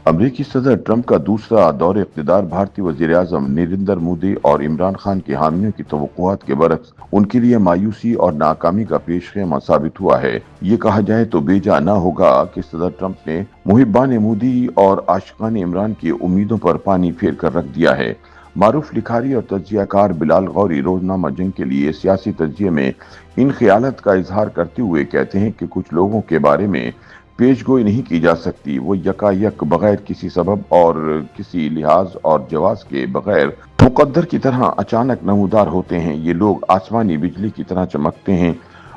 अमरीकी सदर ट्रंप का दूसरा दौर इक़्तिदार भारतीय वज़ीर आज़म नरेंद्र मोदी और इमरान खान के हामियों की तवक्कुआत के बरक्स उनके लिए मायूसी और नाकामी का पेशखेमा साबित हुआ है। ये कहा जाए तो बेजा न होगा कि सदर ट्रंप ने मुहिब्बान मोदी और आशिकान इमरान की उम्मीदों पर पानी फेर कर रख दिया है। मारूफ लिखारी और तज्जियाकार बिलाल गौरी रोजनामा जंग के लिए सियासी तज्जिये में इन ख्यालात का इजहार करते हुए कहते हैं कि कुछ लोगों के बारे में पेशगोई नहीं की जा सकती। वो यकायक बगैर किसी सबब और किसी लिहाज और जवाज के बगैर मुकद्दर की तरह अचानक नमूदार होते हैं। ये लोग आसमानी बिजली की तरह चमकते हैं।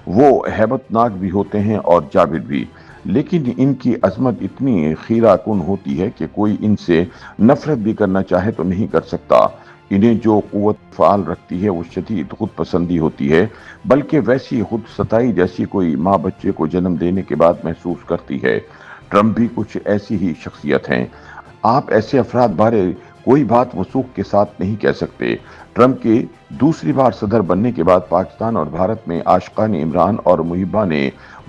वो हैबतनाक भी होते हैं और जाबिर भी, लेकिन इनकी अजमत इतनी खीराकुन होती है कि कोई इनसे नफरत भी करना चाहे तो नहीं कर सकता। इन्हें जो कुव्वत फाल रखती है वो शदीद खुद पसंदी होती है, बल्कि वैसी खुद सताई जैसी कोई माँ बच्चे को जन्म देने के बाद महसूस करती है। ट्रंप भी कुछ ऐसी ही शख्सियत हैं। आप ऐसे अफराद बारे कोई बात वसूख के साथ नहीं कह सकते। ट्रंप के दूसरी बार सदर बनने के बाद पाकिस्तान और भारत में आशिकान इमरान और मुहिब्बान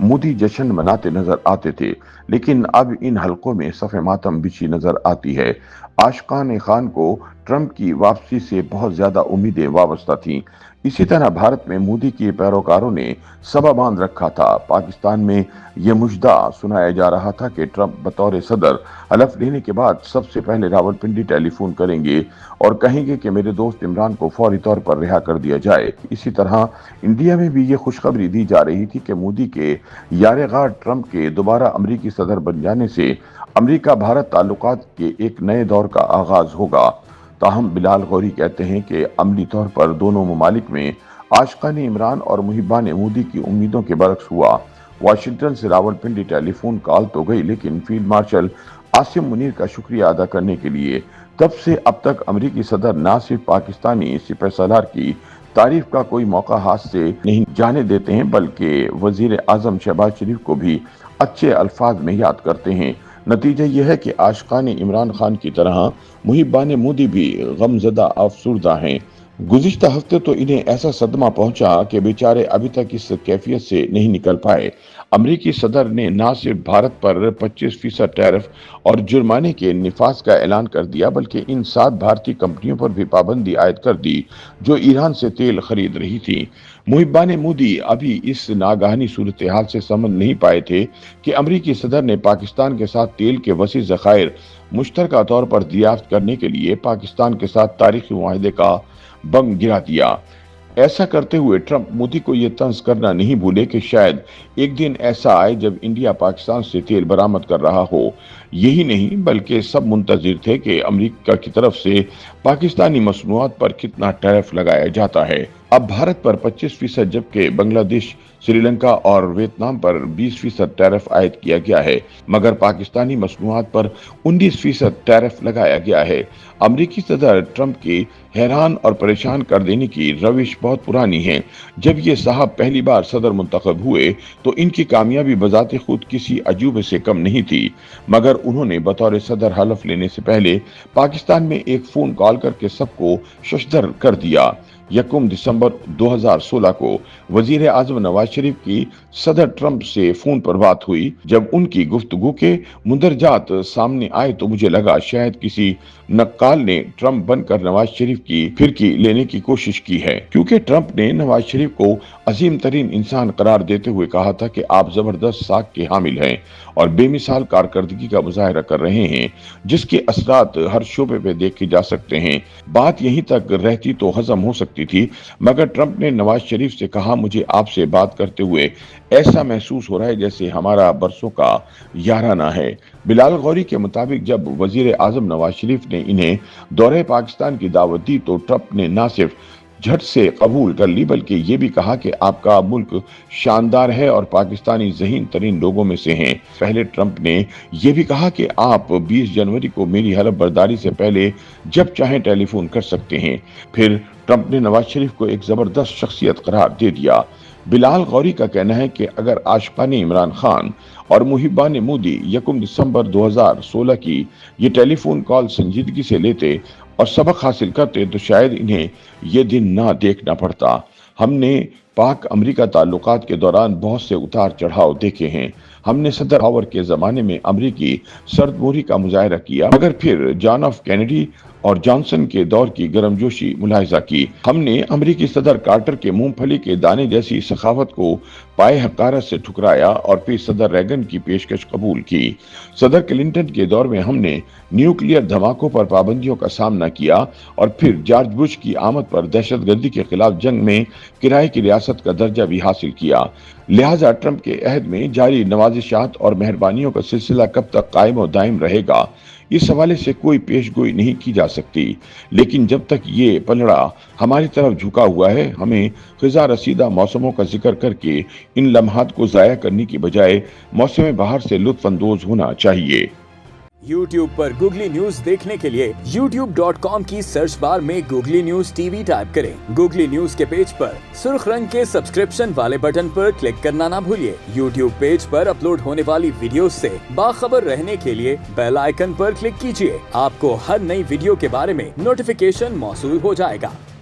मोदी जश्न मनाते नजर आते थे, लेकिन अब इन हलकों में सफ़े मातम बिछी नजर आती है। आशिकान खान को ट्रंप की वापसी से बहुत ज्यादा उम्मीदें वाबस्ता थीं। इसी तरह भारत में मोदी के पैरोकारों ने सबा बांध रखा था। पाकिस्तान में यह मुजदा सुनाया जा रहा था कि ट्रंप बतौर सदर हलफ लेने के बाद सबसे पहले रावलपिंडी टेलीफोन करेंगे और कहेंगे कि मेरे दोस्त इमरान को फौरी तौर पर रिहा कर दिया जाए। इसी तरह इंडिया में भी ये खुशखबरी दी जा रही थी कि मोदी के यारेगार ट्रंप के दोबारा अमरीकी सदर बन जाने से अमरीका भारत ताल्लुकात के एक नए दौर का आगाज होगा। ताहम बिलाल गौरी कहते हैं कि अमली तौर पर दोनों ममालिक में आशिकान इमरान और मुहिब्बान मोदी की उम्मीदों के बरक्स हुआ। वाशिंगटन से रावलपिंडी टेलीफोन कॉल तो गई, लेकिन फील्ड मार्शल आसिम मुनीर का शुक्रिया अदा करने के लिए तब से अब तक अमरीकी सदर न सिर्फ पाकिस्तानी सिपह सालार की तारीफ का कोई मौका हाथ से नहीं जाने देते हैं, बल्कि वजीर आजम शहबाज शरीफ को भी अच्छे अल्फाज में याद करते हैं। नतीजा यह है कि आशिकान इमरान खान की तरह मुहिब्बान मोदी भी गमजदा अफसुर्दा हैं। गुज़िश्ता हफ्ते तो इन्हें ऐसा सदमा पहुंचा कि बेचारे अभी तक इस कैफियत से नहीं निकल पाए। अमरीकी सदर ने न सिर्फ भारत पर 25% टैरिफ और जुर्माने के निफाज का ऐलान कर दिया, बल्कि इन 7 भारतीय कंपनियों पर भी पाबंदी आयद कर दी जो ईरान से तेल खरीद रही थी। मुहिब्बान मोदी अभी इस नागहानी सूरत हाल से समझ नहीं पाए थे कि अमरीकी सदर ने पाकिस्तान के साथ तेल के वसी ज़खायर मुश्तरका तौर पर दरियाफ्त करने के लिए पाकिस्तान के साथ तारीखी मुआहदे का बम गिरा दिया। ऐसा करते हुए ट्रंप मोदी को यह तंज करना नहीं भूले कि शायद एक दिन ऐसा आए जब इंडिया पाकिस्तान से तेल बरामद कर रहा हो। यही नहीं बल्कि सब मुंतजिर थे कि अमेरिका की तरफ से पाकिस्तानी मसनूआत पर कितना टैरिफ लगाया जाता है। अब भारत पर 25% जबकि बांग्लादेश, श्रीलंका और वियतनाम पर 20% टैरिफ आयद किया गया है, मगर पाकिस्तानी मसनूआत पर 19% टैरिफ लगाया गया है। अमरीकी सदर ट्रंप की हैरान और परेशान कर देने की रविश बहुत पुरानी है। जब ये साहब पहली बार सदर मुंतखब हुए तो इनकी कामयाबी बजाते खुद किसी अजूबे से कम नहीं थी, मगर उन्होंने बतौर सदर हलफ लेने से पहले पाकिस्तान में एक फोन कॉल करके सबको शशदर कर दिया। 1 दिसंबर 2016 को वजीर आजम नवाज शरीफ की सदर ट्रंप से फोन पर बात हुई। जब उनकी गुफ्तगू के मुंदरजात सामने आए तो मुझे लगा शायद किसी नक्काल ने ट्रंप बनकर नवाज शरीफ की फिरकी लेने की कोशिश की है, क्योंकि ट्रंप ने नवाज शरीफ को अजीम तरीन इंसान करार देते हुए कहा था कि आप जबरदस्त साख के हामिल हैं और बेमिसाल कारकर्दगी का मुजाहरा कर रहे हैं, जिसके असरात हर शोबे पे देखे जा सकते हैं। बात यहीं तक रहती तो हजम हो सकती थी, मगर ट्रंप ने नवाज शरीफ से कहा, मुझे आपसे बात करते हुए ऐसा महसूस हो रहा है जैसे हमारा बरसों का याराना है। बिलाल गौरी के मुताबिक जब वजीर आजम नवाज शरीफ ने इन्हें दौरे पाकिस्तान की दावत दी तो ट्रंप ने न सिर्फ झट से कबूल कर ली, बल्कि ये भी कहा कि आपका मुल्क शानदार है और पाकिस्तानी ज़हीन तरीन लोगों में से हैं। पहले ट्रंप ने यह भी कहा कि आप 20 जनवरी को मेरी हलफ बर्दारी से पहले जब चाहें टेलीफोन कर सकते हैं। फिर ट्रंप ने नवाज शरीफ को एक जबरदस्त शख्सियत करार दे दिया। बिलाल गौरी का कहना है कि अगर आशिकान इमरान खान और मुहिब्बान मोदी 1 दिसंबर 2016 की ये टेलीफोन कॉल संजीदगी से लेते और सबक हासिल करते तो शायद इन्हें ये दिन ना देखना पड़ता। हमने पाक अमेरिका ताल्लुकात के दौरान बहुत से उतार चढ़ाव देखे हैं। ہم نے صدر ہاور کے زمانے میں امریکی سرد موری کا مظاہرہ کیا، مگر پھر جان ایف کینیڈی اور جانسن کے دور کی گرم جوشی ملاحظہ کی۔ ہم نے امریکی صدر کارٹر کے مونگ پھلی کے دانے جیسی سخاوت کو پائے حقارت سے ٹھکرایا اور پھر صدر ریگن کی پیشکش قبول کی۔ صدر کلنٹن کے دور میں ہم نے نیوکلیئر دھماکوں پر پابندیوں کا سامنا کیا اور پھر جارج بش کی آمد پر دہشت گردی کے خلاف جنگ میں کرائے کی ریاست کا درجہ بھی حاصل کیا۔ لہٰذا ٹرمپ کے عہد میں جاری نوازشات اور مہربانیوں کا سلسلہ کب تک قائم و دائم رہے گا، اس حوالے سے کوئی پیش گوئی نہیں کی جا سکتی، لیکن جب تک یہ پلڑا ہماری طرف جھکا ہوا ہے، ہمیں خزاں رسیدہ موسموں کا ذکر کر کے ان لمحات کو ضائع کرنے کی بجائے موسم بہار سے لطف اندوز ہونا چاہیے۔ YouTube پر گوگلی نیوز دیکھنے کے لیے youtube.com کی سرچ بار میں googly news T V type کریں۔ گوگلی نیوز کے پیج پر سرخ رنگ کے سبسکرپشن والے بٹن پر کلک کرنا نہ بھولیے۔ YouTube پیج پر اپلوڈ ہونے والی ویڈیوز سے باخبر رہنے کے لیے بیل آئیکن پر کلک کیجیے۔ آپ کو ہر نئی ویڈیو کے بارے میں نوٹیفیکیشن موصول ہو جائے گا۔